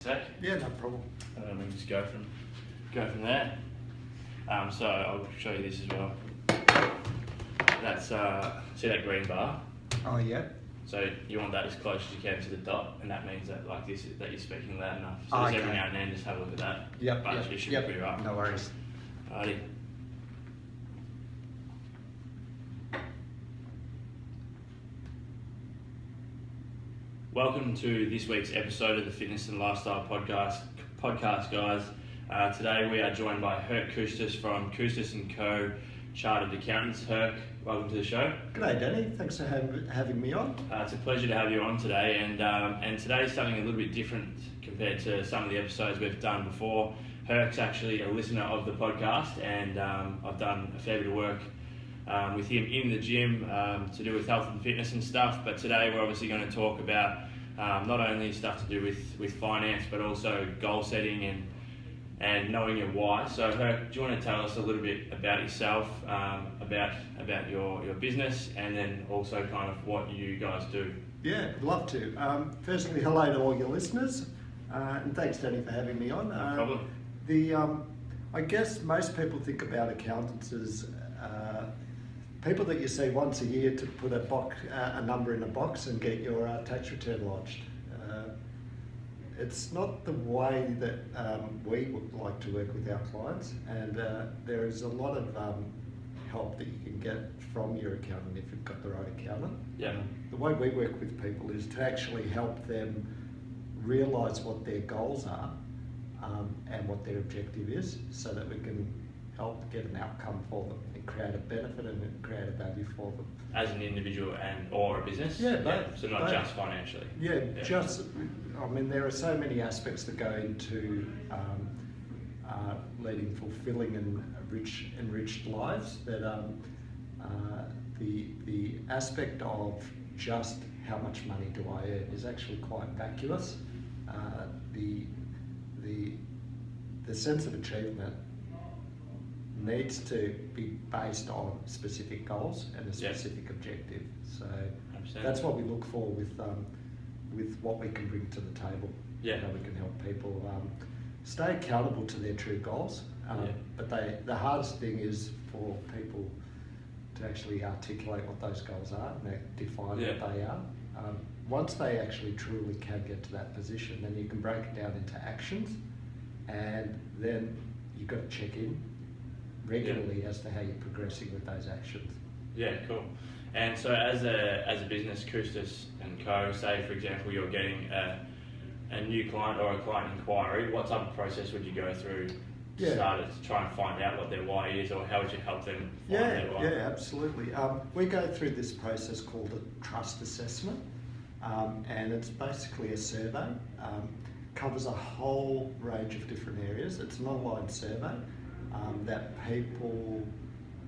Zach? Yeah, no problem. We can just go from there. So I'll show you this as well. That's see that green bar? Oh yeah. So you want that as close as you can to the dot, and that means that like this that you're speaking loud enough. So Oh, just okay. every now and then just have a look at that. Yep. But it should be pretty right. No worries. Alrighty. Welcome to this week's episode of the Fitness and Lifestyle Podcast, guys. Today we are joined by Herc Koustas from Koustas & Co. Chartered Accountants. Herc, welcome to the show. G'day, Danny. Thanks for having me on. It's a pleasure to have you on today, and today's something a little bit different compared to some of the episodes we've done before. Herc's actually a listener of the podcast, and I've done a fair bit of work with him in the gym to do with health and fitness and stuff. But today we're obviously going to talk about not only stuff to do with finance, but also goal setting and knowing your why. So Herc, do you want to tell us a little bit about yourself, about your business, and then also kind of what you guys do? Yeah, I'd love to. Firstly, hello to all your listeners, and thanks, Danny, for having me on. No problem. I guess most people think about accountants as people that you see once a year to put a number in a box and get your tax return lodged. It's not the way that we would like to work with our clients, and there is a lot of help that you can get from your accountant if you've got the right accountant. Yeah. The way we work with people is to actually help them realise what their goals are and what their objective is, so that we can help get an outcome for them and create a benefit and create a value for them. As an individual or a business? Yeah, both. So not both. just financially? Yeah, I mean, there are so many aspects that go into leading fulfilling and enriched lives that the aspect of just how much money do I earn is actually quite vacuous. The sense of achievement needs to be based on specific goals and a specific objective. So 100%. That's what we look for with what we can bring to the table. Yeah. How we can help people stay accountable to their true goals. But the hardest thing is for people to actually articulate what those goals are and define what they are. Once they actually truly can get to that position, then you can break it down into actions, and then you've got to check in regularly as to how you're progressing with those actions. Yeah, cool. And so as a business, Koustas & Co., say for example you're getting a new client or a client inquiry, what type of process would you go through to start it, to try and find out what their why is, or how would you help them find their why? Yeah, absolutely. We go through this process called a trust assessment, and it's basically a survey. Covers a whole range of different areas. It's an online survey that people,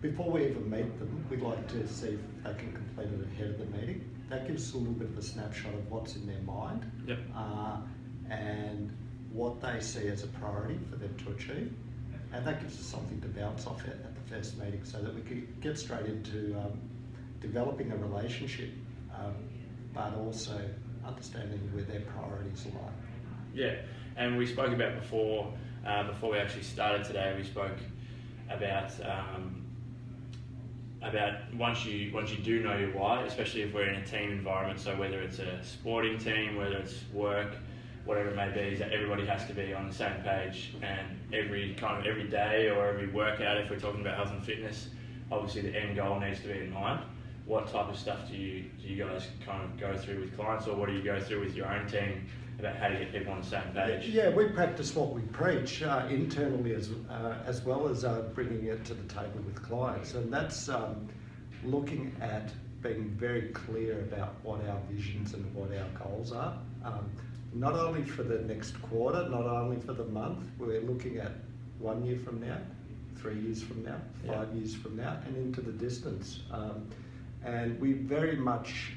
before we even meet them, we'd like to see if they can complete it ahead of the meeting. That gives us a little bit of a snapshot of what's in their mind and what they see as a priority for them to achieve. And that gives us something to bounce off at the first meeting, so that we can get straight into developing a relationship, but also understanding where their priorities lie. Yeah, and we spoke about before we actually started today, we spoke about once you do know your why, especially if we're in a team environment, so whether it's a sporting team, whether it's work, whatever it may be, is that everybody has to be on the same page, and every day or every workout, if we're talking about health and fitness, obviously the end goal needs to be in mind. What type of stuff do you guys kind of go through with clients, or what do you go through with your own team about how to get people on the same page? Yeah, we practice what we preach internally as well as bringing it to the table with clients, and that's looking at being very clear about what our visions and what our goals are. Not only for the next quarter, not only for the month, we're looking at 1 year from now, 3 years from now, 5 years from now, and into the distance. And we very much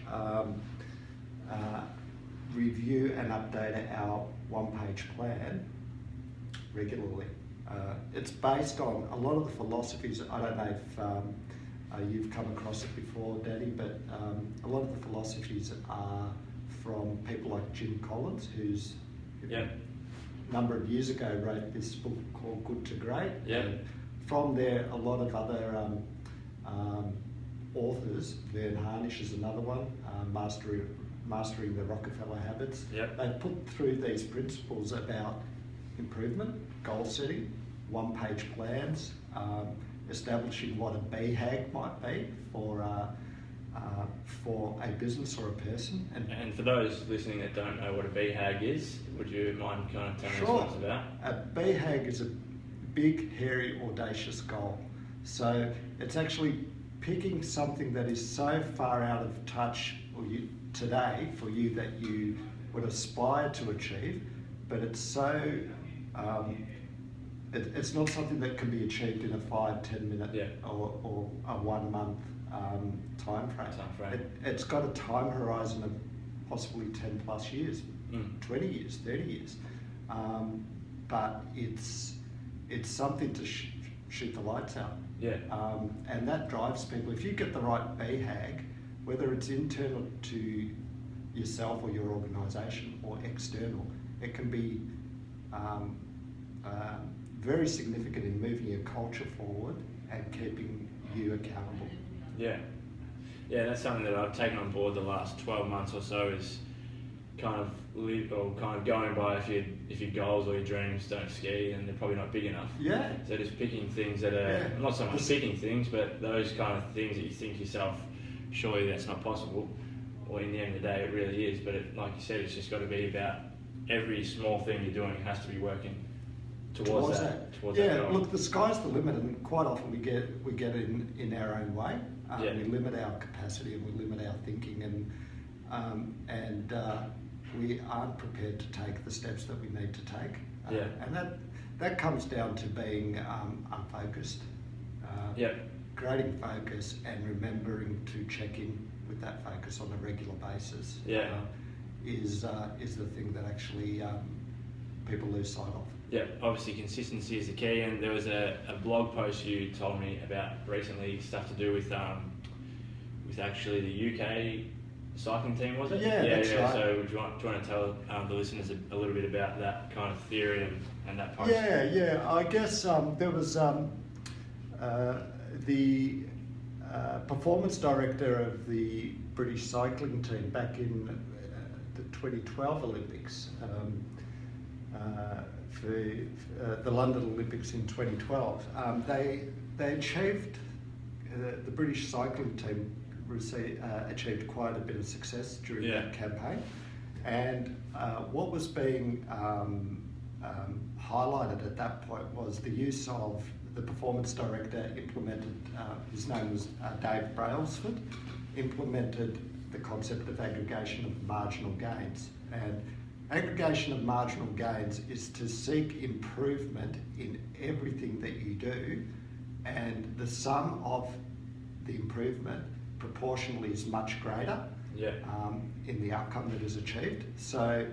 review and update our one-page plan regularly. It's based on a lot of the philosophies. I don't know if you've come across it before, Danny, but a lot of the philosophies are from people like Jim Collins, who's number of years ago wrote this book called Good to Great. Yeah. And from there, a lot of other authors, Vern Harnish is another one, Mastering the Rockefeller Habits. Yep. They've put through these principles about improvement, goal setting, one-page plans, establishing what a BHAG might be for a business or a person. And for those listening that don't know what a BHAG is, would you mind kind of telling us what it's about? A BHAG is a big, hairy, audacious goal. So it's actually picking something that is so far out of touch today for you that you would aspire to achieve, but it's so it's not something that can be achieved in a 5-10 minute or a 1 month time frame. It's got a time horizon of possibly 10 plus years, 20 years, 30 years, but it's something to shoot the lights out. Yeah. And that drives people. If you get the right BHAG, whether it's internal to yourself or your organisation or external, it can be very significant in moving your culture forward and keeping you accountable. Yeah, that's something that I've taken on board the last 12 months or so, is kind of going by if your goals or your dreams don't ski, and they're probably not big enough. Yeah. So just picking things that are not so much picking things, but those kind of things that you think yourself, surely that's not possible. Or in the end of the day, it really is. But like you said, it's just got to be about every small thing you're doing has to be working towards that goal. Look, the sky's the limit, and quite often we get in our own way. We limit our capacity and we limit our thinking, and we aren't prepared to take the steps that we need to take. And that comes down to being unfocused. Creating focus and remembering to check in with that focus on a regular basis is the thing that actually people lose sight of. Yeah, obviously consistency is the key, and there was a blog post you told me about recently, stuff to do with actually the UK cycling team, was it? Yeah, that's right. So do you want to tell the listeners a little bit about that kind of theory and that post? Yeah. I guess there was the performance director of the British cycling team back in the 2012 Olympics, for the London Olympics in 2012. They achieved, the British cycling team achieved quite a bit of success during that campaign, and what was being highlighted at that point was the use of the performance director implemented, his name was Dave Brailsford, implemented the concept of aggregation of marginal gains. And aggregation of marginal gains is to seek improvement in everything that you do, and the sum of the improvement proportionally is much greater in the outcome that is achieved. So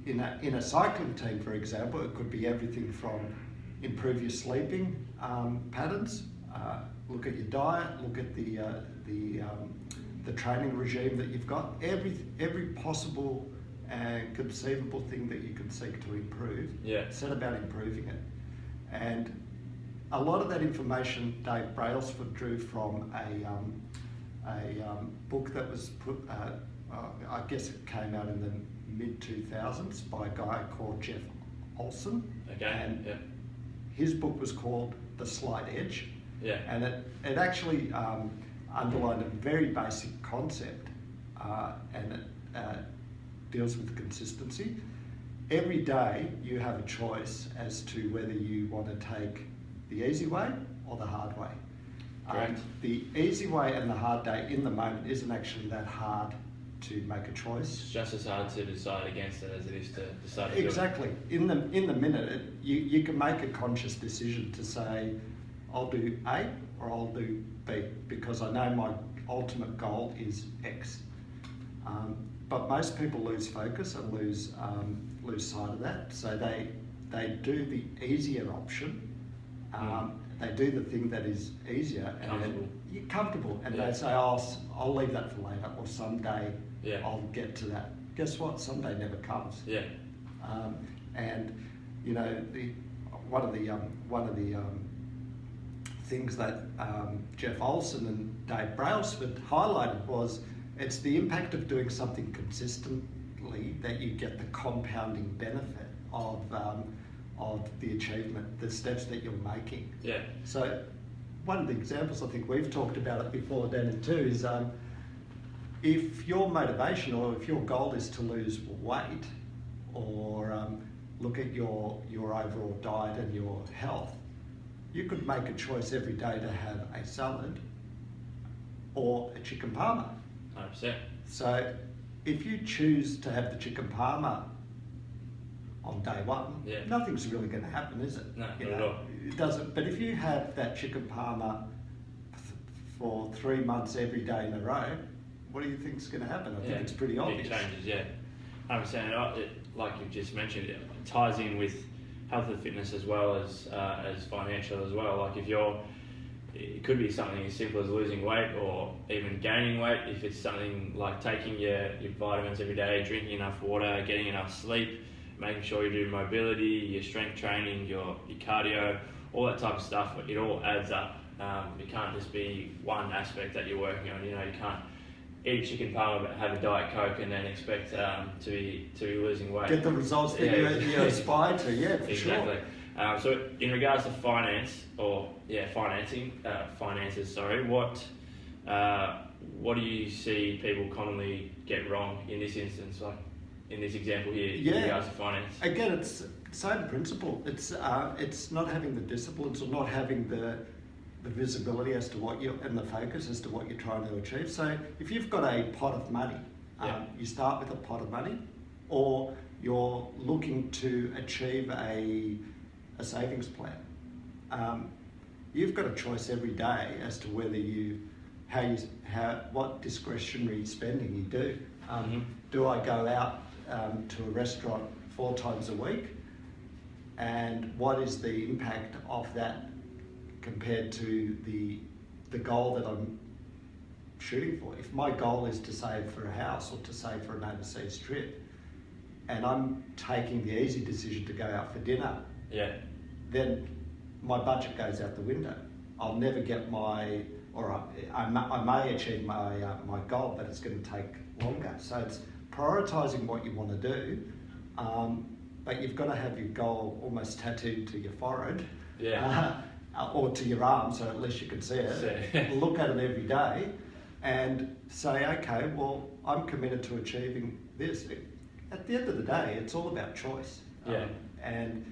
in a cycling team, for example, it could be everything from improve your sleeping patterns, look at your diet, look at the training regime that you've got, every possible and conceivable thing that you can seek to improve, set about improving it. And a lot of that information Dave Brailsford drew from a book that was put, I guess it came out in the mid-2000s by a guy called Jeff Olson. His book was called The Slight Edge, and it actually underlined a very basic concept, and it deals with consistency. Every day you have a choice as to whether you want to take the easy way or the hard way. The easy way and the hard day in the moment isn't actually that hard to make a choice. It's just as hard to decide against it as it is to decide to Exactly. do it. In the minute, you can make a conscious decision to say, I'll do A or I'll do B, because I know my ultimate goal is X. But most people lose focus and lose sight of that. So they do the easier option. They do the thing that is easier and you're comfortable, and they say, I'll leave that for later, or someday I'll get to that. Guess what? Someday never comes. And you know, one of the things that Jeff Olson and Dave Brailsford highlighted was it's the impact of doing something consistently that you get the compounding benefit of the achievement, the steps that you're making. Yeah. So one of the examples, I think we've talked about it before, Danny, too, is if your motivation or if your goal is to lose weight or look at your overall diet and your health, you could make a choice every day to have a salad or a chicken parma. 100%. So if you choose to have the chicken parma on day one, nothing's really going to happen, is it? No, not at all. It doesn't. But if you have that chicken parma for 3 months every day in a row, what do you think is going to happen? I think it's pretty obvious. Big changes, yeah. 100%. Like you've just mentioned, it ties in with health and fitness as well as financial as well. Like it could be something as simple as losing weight or even gaining weight. If it's something like taking your vitamins every day, drinking enough water, getting enough sleep, making sure you do mobility, your strength training, your cardio, all that type of stuff, it all adds up. It can't just be one aspect that you're working on. You know, you can't eat a chicken parma but have a Diet Coke and then expect to be losing weight. Get the results that you aspire to, for exactly. sure. So in regards to finances, what do you see people commonly get wrong in this instance, like in this example here, in regards to finance? Again, it's the same principle. It's not having the disciplines or not having the visibility as to what and the focus as to what you're trying to achieve. So if you've got a pot of money, you start with a pot of money, or you're looking to achieve a savings plan. You've got a choice every day as to whether what discretionary spending you do. Do I go out to a restaurant 4 times a week, and what is the impact of that compared to the goal that I'm shooting for? If my goal is to save for a house or to save for an overseas trip, and I'm taking the easy decision to go out for dinner, then my budget goes out the window. I'll never get I may achieve my goal, but it's going to take longer. So it's prioritising what you want to do, but you've got to have your goal almost tattooed to your forehead. Or to your arm, so at least you can see it. Look at it every day and say, okay, well, I'm committed to achieving this. At the end of the day, it's all about choice. And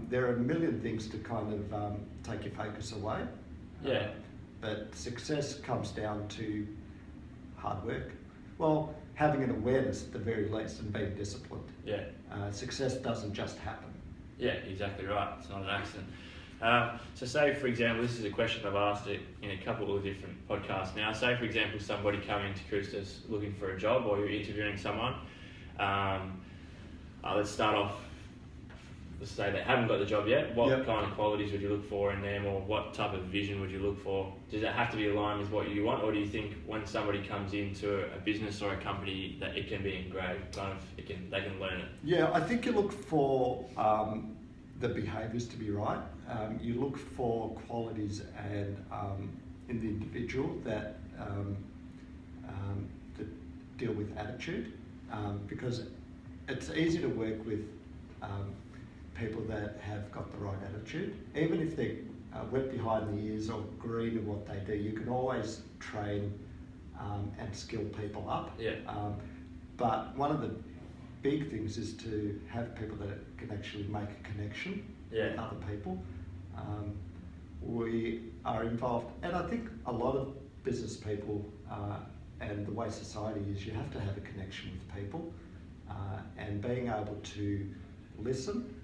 there are a million things to kind of take your focus away. But success comes down to hard work. Well, having an awareness at the very least and being disciplined. Success doesn't just happen. Yeah, exactly right. It's not an accident. So say, for example, this is a question I've asked it in a couple of different podcasts now. Say, for example, somebody coming to Koustas looking for a job, or you're interviewing someone. Let's start off, let's say they haven't got the job yet. What kind of qualities would you look for in them, or what type of vision would you look for? Does it have to be aligned with what you want, or do you think when somebody comes into a business or a company that it can be engraved, they can learn it? Yeah, I think you look for the behaviours to be right. You look for qualities and in the individual that deal with attitude, because it's easy to work with people that have got the right attitude. Even if they're wet behind the ears or green in what they do, you can always train and skill people up. But one of the big things is to have people that can actually make a connection with other people. We are involved, and I think a lot of business people and the way society is, you have to have a connection with people, and being able to listen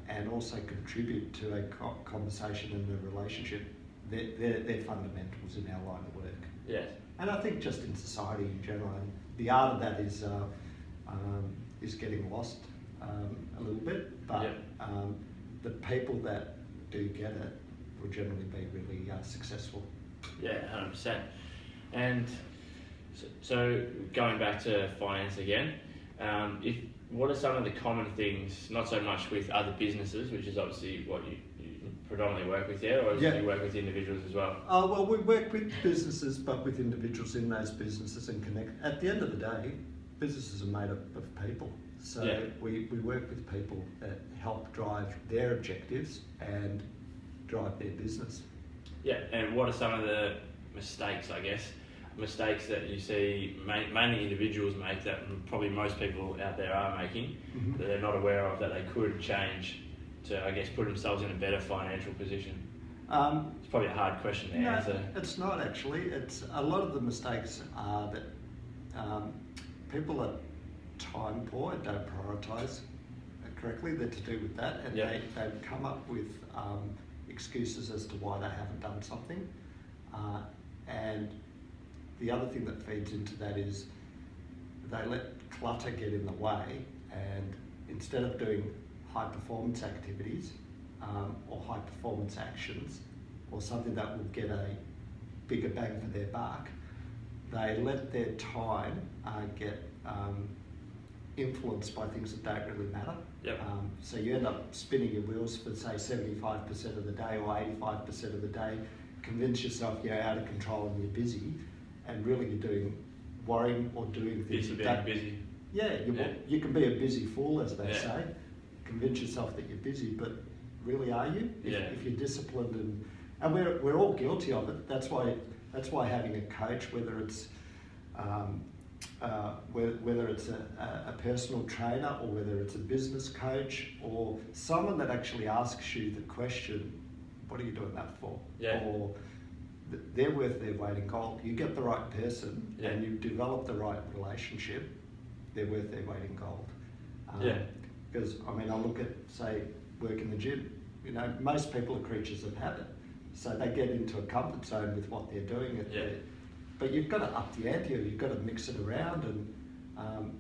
and also contribute to a conversation and a relationship. They're fundamentals in our line of work. And I think just in society in general, and the art of that is getting lost a little bit, but the people that do get it will generally be really successful. 100%. And so going back to finance again, what are some of the common things, not so much with other businesses, which is obviously what you predominantly work with there, or do you work with individuals as well? Well, we work with businesses, but with individuals in those businesses and connect. At the end of the day, businesses are made up of people. So we work with people that help drive their objectives and drive their business. Yeah, and what are some of the mistakes that you see mainly individuals make that probably most people out there are making, that they're not aware of, that they could change to, I guess, put themselves in a better financial position? It's probably a hard question to answer. It's not actually. It's a lot of the mistakes are that people are time poor and don't prioritise correctly. They're to do with that, and they've come up with excuses as to why they haven't done something. And the other thing that feeds into that is they let clutter get in the way, and instead of doing high performance activities or high performance actions or something that will get a bigger bang for their buck, they let their time get influenced by things that don't really matter. So you end up spinning your wheels for, say, 75% of the day or 85% of the day, convince yourself you're out of control and you're busy, and really you're worrying or doing things busy. You can be a busy fool, as they say. Convince yourself that you're busy, but really are you? If you're disciplined, and we're all guilty of it. That's why having a coach, whether it's a personal trainer or whether it's a business coach or someone that actually asks you the question, what are you doing that for? Or they're worth their weight in gold. You get the right person and you develop the right relationship, they're worth their weight in gold. Because, I mean, I look at, say, work in the gym. You know, most people are creatures of habit. So they get into a comfort zone with what they're doing. But you've got to up the ante, you've got to mix it around. And,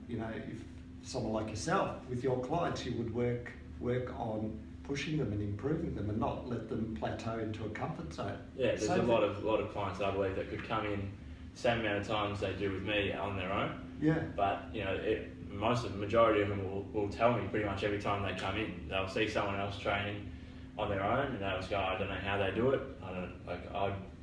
you know, if someone like yourself, with your clients, you would work on pushing them and improving them and not let them plateau into a comfort zone. There's a lot of clients, I believe, that could come in the same amount of times they do with me on their own. But, you know, the majority of them will tell me pretty much every time they come in. They'll see someone else training on their own and they'll just go, I don't know how they do it.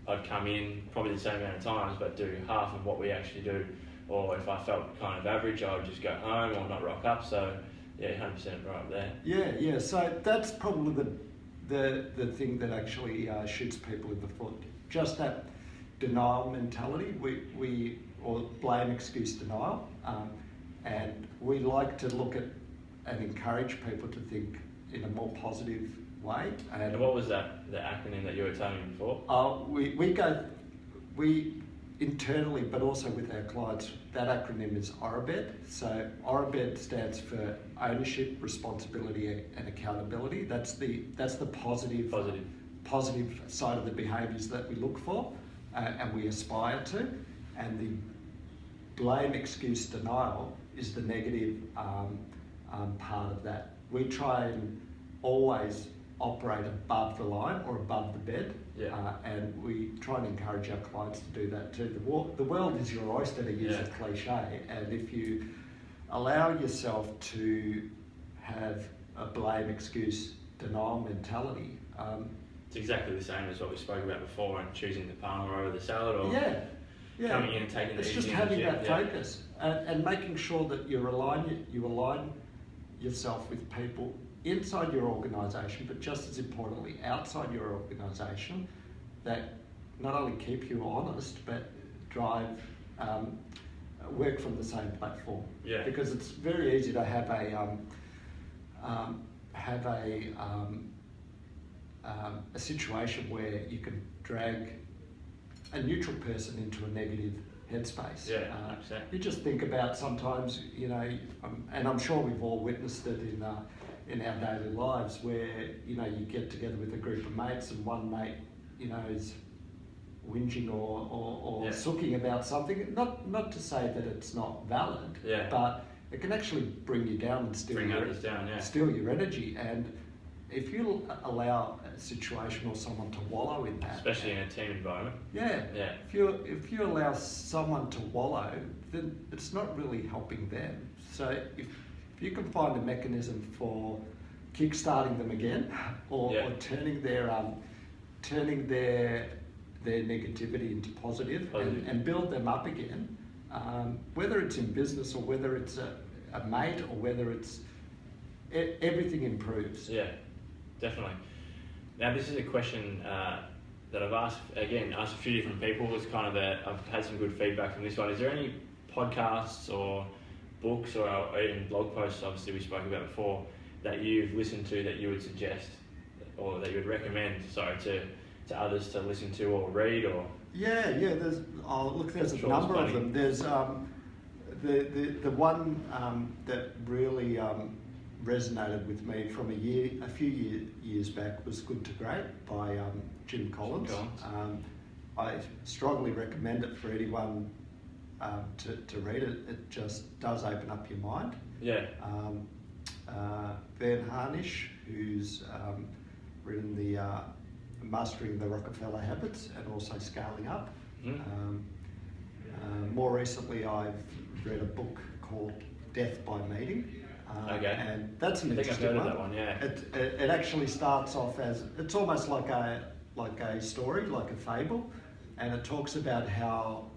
I'd come in probably the same amount of times but do half of what we actually do. Or if I felt kind of average, I would just go home or not rock up. So 100% right up there. So that's probably the thing that actually shoots people in the foot. Just that denial mentality. Or blame, excuse, denial. And we like to look at and encourage people to think in a more positive way. And what was that, the acronym that you were telling me before? We internally, but also with our clients, that acronym is ORABED. So ORABED stands for ownership, responsibility, and accountability. That's the positive side of the behaviours that we look for and we aspire to. And the blame, excuse, denial is the negative part of that. We try and always operate above the line or above the bed, and we try and encourage our clients to do that too. The world is your oyster, to use a cliche, and if you allow yourself to have a blame, excuse, denial mentality, it's exactly the same as what we spoke about before, and choosing the palmer over the salad, or coming in and taking it easy. It's just having that focus and making sure that you align yourself with people inside your organisation, but just as importantly outside your organisation, that not only keep you honest but drive work from the same platform. Because it's very easy to have a situation where you can drag a neutral person into a negative headspace. You just think about sometimes, you know, and I'm sure we've all witnessed it in our daily lives, where, you know, you get together with a group of mates and one mate, you know, is whinging or sooking about something. Not to say that it's not valid, but it can actually bring you down and steal your energy. And if you allow a situation or someone to wallow in that, especially in a team environment, if you allow someone to wallow, then it's not really helping them. So if if you can find a mechanism for kick-starting them again, or turning their negativity into positive. And build them up again, whether it's in business or whether it's a mate or whether it's everything improves. Yeah, definitely. Now this is a question that I've asked a few different people. It's kind of I've had some good feedback from this one. Is there any podcasts or books or even blog posts, obviously we spoke about before, that you've listened to that you would suggest or that you would recommend to others to listen to or read? Or there's a number of them. There's the one that really resonated with me from a few years back was Good to Great by Jim Collins. I strongly recommend it for anyone to read it. It just does open up your mind. Van Harnish, who's written the Mastering the Rockefeller Habits and also Scaling Up. More recently, I've read a book called Death by Meeting. And that's an interesting one. That one, yeah. It actually starts off as, it's almost like a story, like a fable, and it talks about how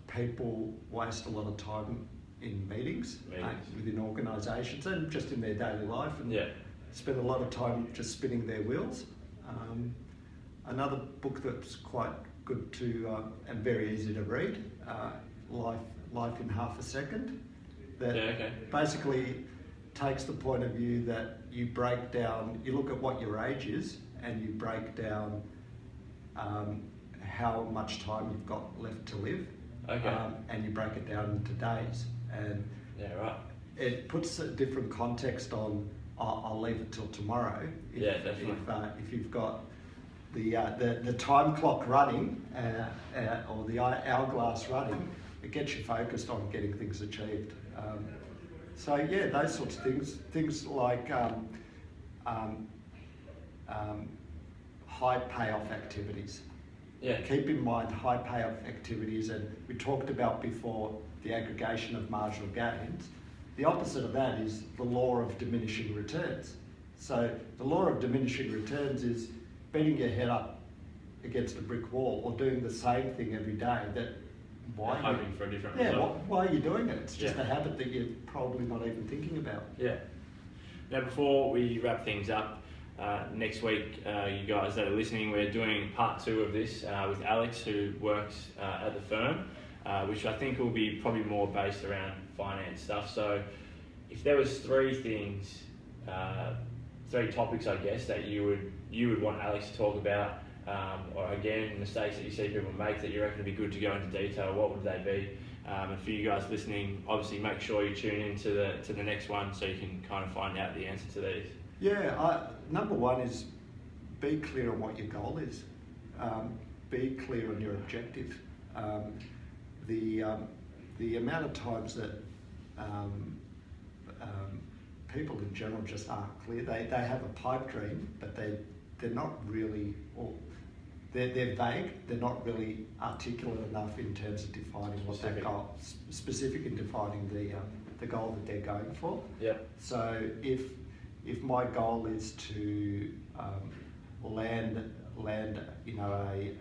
people waste a lot of time in meetings. Within organisations and just in their daily life, and spend a lot of time just spinning their wheels. Another book that's quite good to and very easy to read, Life in Half a Second, that basically takes the point of view that you look at what your age is and you break down how much time you've got left to live, and you break it down into days, and it puts a different context on I'll leave it till tomorrow. If you've got the time clock running or the hourglass running, it gets you focused on getting things achieved. Those sorts of things like high payoff activities. Keep in mind high payoff activities, and we talked about before the aggregation of marginal gains. The opposite of that is the law of diminishing returns. So the law of diminishing returns is beating your head up against a brick wall or doing the same thing every day. Hoping for a different result. Why are you doing it? It's just a habit that you're probably not even thinking about. Now before we wrap things up, next week, you guys that are listening, we're doing part 2 of this with Alex, who works at the firm, which I think will be probably more based around finance stuff. So if there was 3 things, 3 topics, I guess, that you would want Alex to talk about, or again, mistakes that you see people make that you reckon would be good to go into detail, what would they be? And for you guys listening, obviously make sure you tune in to the next one so you can kind of find out the answer to these. Number one is be clear on what your goal is. Be clear on your objective. The amount of times that people in general just aren't clear. They have a pipe dream, but they're not really, or they're vague. They're not really articulate enough in terms of defining what that goal, specific in defining the goal that they're going for. So if my goal is to land a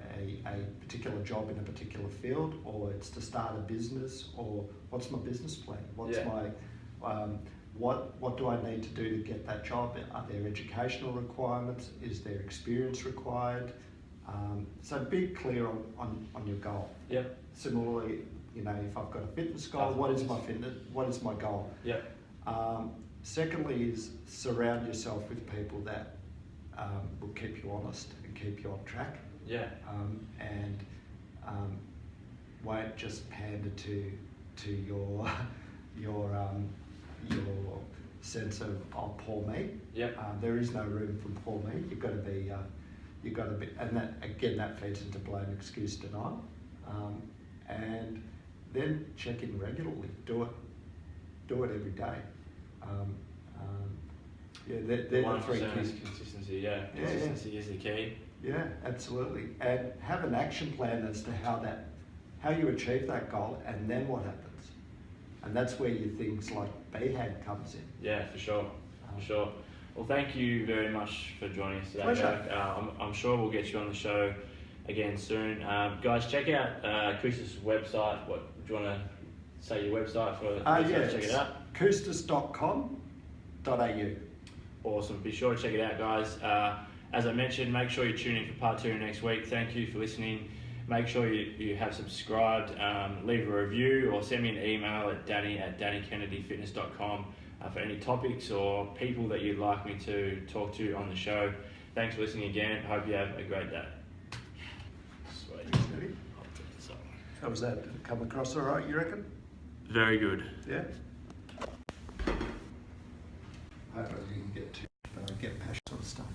particular job in a particular field, or it's to start a business, or what's my business plan? What's my what do I need to do to get that job? Are there educational requirements? Is there experience required? So be clear on your goal. Similarly, if I've got a fitness goal, what is my goal? Secondly is surround yourself with people that will keep you honest and keep you on track. And won't just pander to your sense of poor me. There is no room for poor me. You've got to be, and that feeds into blame, excuse, denial. And then check in regularly. Do it every day. They're the 3 keys. Consistency. Consistency is the key. Absolutely. And have an action plan as to how you achieve that goal, and then what happens. And that's where your things like BHAG comes in. Yeah, for sure. For sure. Well, thank you very much for joining us today. Pleasure. I'm sure we'll get you on the show again soon. Guys, check out Koustas' website. What do you want to say your website for? Check it out. koustas.com.au. Awesome. Be sure to check it out, guys. As I mentioned, make sure you tune in for part 2 next week. Thank you for listening. Make sure you have subscribed, leave a review, or send me an email at danny@dannykennedyfitness.com for any topics or people that you'd like me to talk to on the show. Thanks for listening again. Hope you have a great day. Sweet. How was that? Did it come across all right, you reckon? Very good. Yeah? I don't think you can get too, but I get passionate on stuff.